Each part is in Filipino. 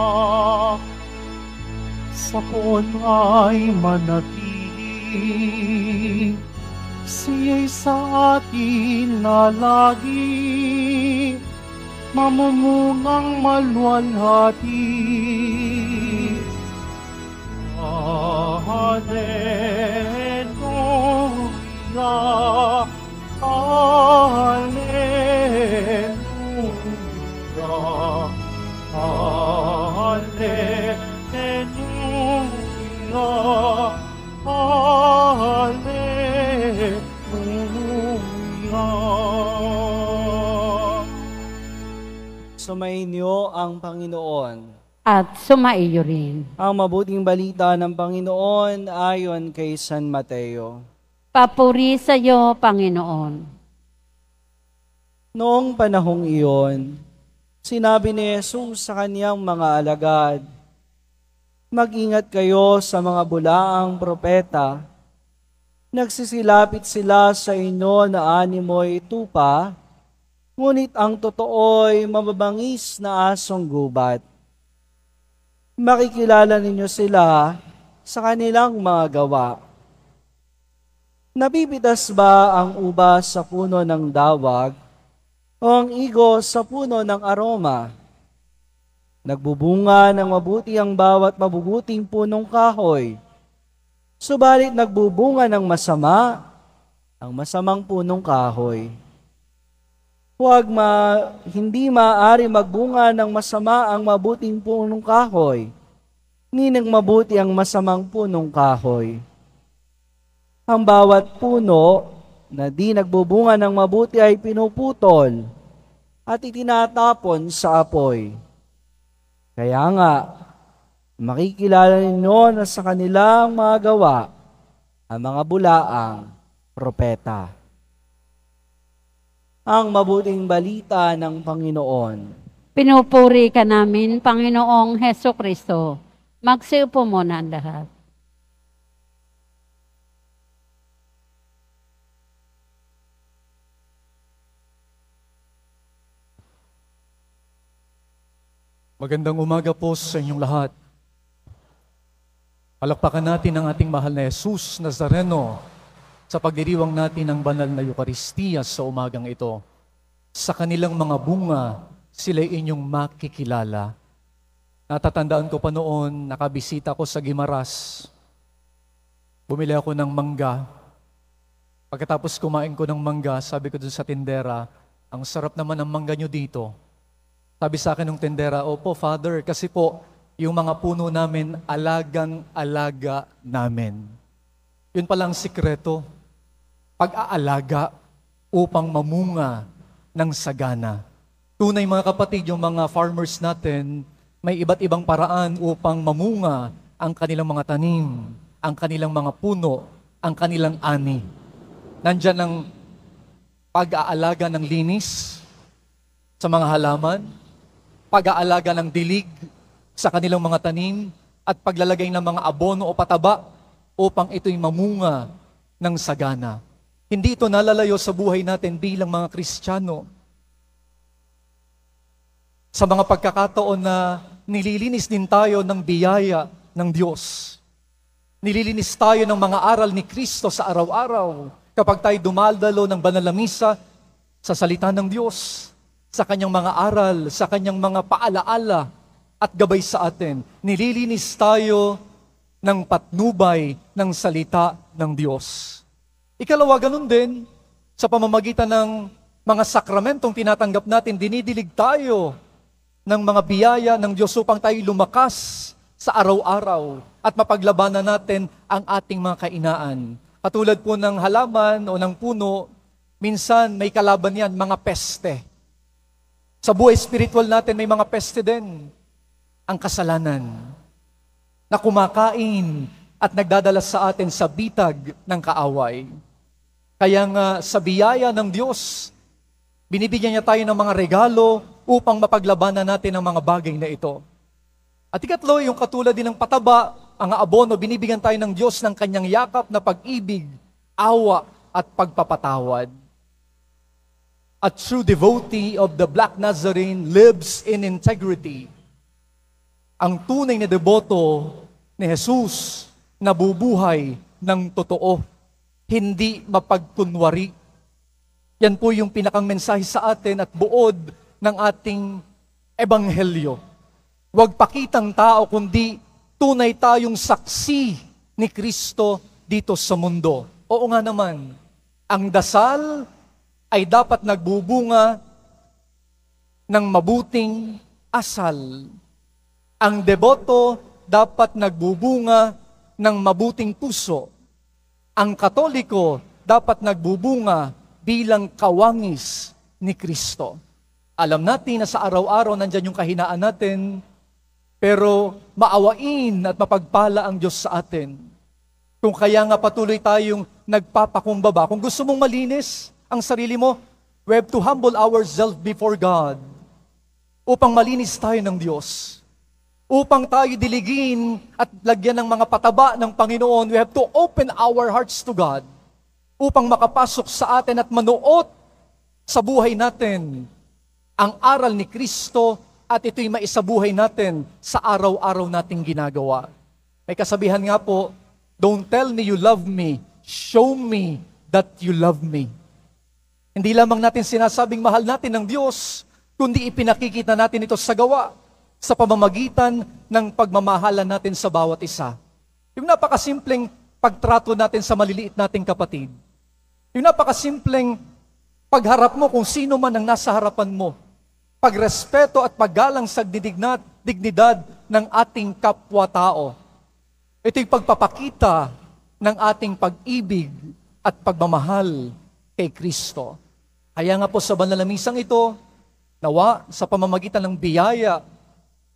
Hallelujah. Sa poon ay manatili, siya'y sa atin lalagi, mamumungang maluwalhati. Hallelujah, Hallelujah, Hallelujah, Hallelujah. Sumainyo ang Panginoon. At sumaiyo rin. Ang mabuting balita ng Panginoon ayon kay San Mateo. Papuri sa iyo, Panginoon. Noong panahong iyon, sinabi ni Jesus sa kaniyang mga alagad, "Mag-ingat kayo sa mga bulaang propeta. Nagsisilapit sila sa inyo na animoy tupa, ngunit ang totoo'y mababangis na asong gubat. Makikilala ninyo sila sa kanilang mga gawa. Napipitas ba ang ubas sa puno ng dawag o ang igo sa puno ng aroma? Nagbubunga ng mabuti ang bawat mabubuting punong kahoy, subalit nagbubunga ng masama ang masamang punong kahoy. Hindi maaari magbunga ng masama ang mabuting punong kahoy, ni ng mabuti ang masamang punong kahoy. Ang bawat puno na di nagbubunga ng mabuti ay pinuputol at itinatapon sa apoy. Kaya nga, makikilala ninyo na sa kanilang mga gawa ang mga bulaang propeta." Ang mabuting balita ng Panginoon. Pinupuri ka namin, Panginoong Heso Kristo. Magsiupo muna ang lahat. Magandang umaga po sa inyong lahat. Palakpakan natin ang ating mahal na Jesus Nazareno sa pagdiriwang natin ng banal na Eucharistia sa umagang ito. Sa kanilang mga bunga, sila inyong makikilala. Natatandaan ko pa noon, nakabisita ko sa Guimaras. Bumili ako ng mangga. Pagkatapos kumain ko ng mangga, sabi ko dun sa tindera, "Ang sarap naman ng mangga nyo dito." Sabi sa akin ng tindera, "Opo, Father, kasi po, yung mga puno namin, alagang-alaga namin." Yun palang sikreto. Pag-aalaga upang mamunga ng sagana. Tunay mga kapatid, yung mga farmers natin, may iba't ibang paraan upang mamunga ang kanilang mga tanim, ang kanilang mga puno, ang kanilang ani. Nandyan ang pag-aalaga ng linis sa mga halaman, pag-aalaga ng dilig sa kanilang mga tanim, at paglalagay ng mga abono o pataba upang ito'y mamunga ng sagana. Hindi ito nalalayo sa buhay natin bilang mga Kristiyano. Sa mga pagkakataon na nililinis din tayo ng biyaya ng Diyos. Nililinis tayo ng mga aral ni Kristo sa araw-araw kapag tayo dumaldalo ng banal na misa sa salita ng Diyos, sa kanyang mga aral, sa kanyang mga paalaala at gabay sa atin. Nililinis tayo ng patnubay ng salita ng Diyos. Ikalawa, ganun din, sa pamamagitan ng mga sakramentong tinatanggap natin, dinidilig tayo ng mga biyaya ng Diyos upang tayo lumakas sa araw-araw at mapaglabanan natin ang ating mga kainaan. Katulad po ng halaman o ng puno, minsan may kalaban yan, mga peste. Sa buhay spiritual natin, may mga peste din. Ang kasalanan na kumakain at nagdadala sa atin sa bitag ng kaaway. Kaya nga sa biyaya ng Diyos, binibigyan niya tayo ng mga regalo upang mapaglabanan natin ang mga bagay na ito. At ikatlo, yung katulad din ng pataba, ang abono, binibigyan tayo ng Diyos ng kanyang yakap na pag-ibig, awa at pagpapatawad. a true devotee of the Black Nazarene lives in integrity. Ang tunay na deboto ni Jesus nabubuhay ng totoo, hindi mapagkunwari. Yan po yung pinakang mensahe sa atin at buod ng ating ebanghelyo. Huwag pakitang tao, kundi tunay tayong saksi ni Kristo dito sa mundo. Oo nga naman, ang dasal ay dapat nagbubunga ng mabuting asal. Ang deboto dapat nagbubunga ng mabuting puso. Ang Katoliko dapat nagbubunga bilang kawangis ni Kristo. Alam natin na sa araw-araw nandyan yung kahinaan natin, pero maawain at mapagpala ang Diyos sa atin. Kung kaya nga patuloy tayong nagpapakumbaba, kung gusto mong malinis ang sarili mo, we have to humble ourselves before God upang malinis tayo ng Diyos. Upang tayo diligin at lagyan ng mga pataba ng Panginoon, we have to open our hearts to God upang makapasok sa atin at manuot sa buhay natin ang aral ni Kristo at ito'y maisabuhay natin sa araw-araw nating ginagawa. May kasabihan nga po, don't tell me you love me, show me that you love me. Hindi lamang natin sinasabing mahal natin ng Diyos, kundi ipinakikita natin ito sa gawa, sa pamamagitan ng pagmamahalan natin sa bawat isa. Yung napakasimpleng pagtrato natin sa maliliit nating kapatid. Yung napakasimpleng pagharap mo kung sino man ang nasa harapan mo. Pagrespeto at paggalang sa dignidad ng ating kapwa-tao. Ito'y pagpapakita ng ating pag-ibig at pagmamahal kay Kristo. Kaya nga po sa banal na misang ito, nawa sa pamamagitan ng biyaya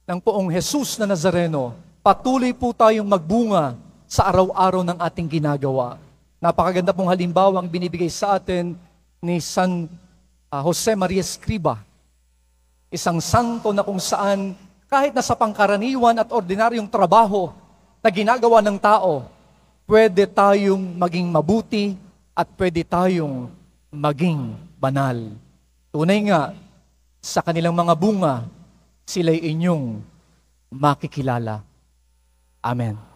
ng poong Jesus na Nazareno, patuloy po tayong magbunga sa araw-araw ng ating ginagawa. Napakaganda pong halimbawa ang binibigay sa atin ni San Jose Maria Escriba. Isang santo na kung saan kahit na sa pangkaraniwan at ordinaryong trabaho na ginagawa ng tao, pwede tayong maging mabuti at pwede tayong maging banal. Tunay nga, sa kanilang mga bunga, sila'y inyong makikilala. Amen.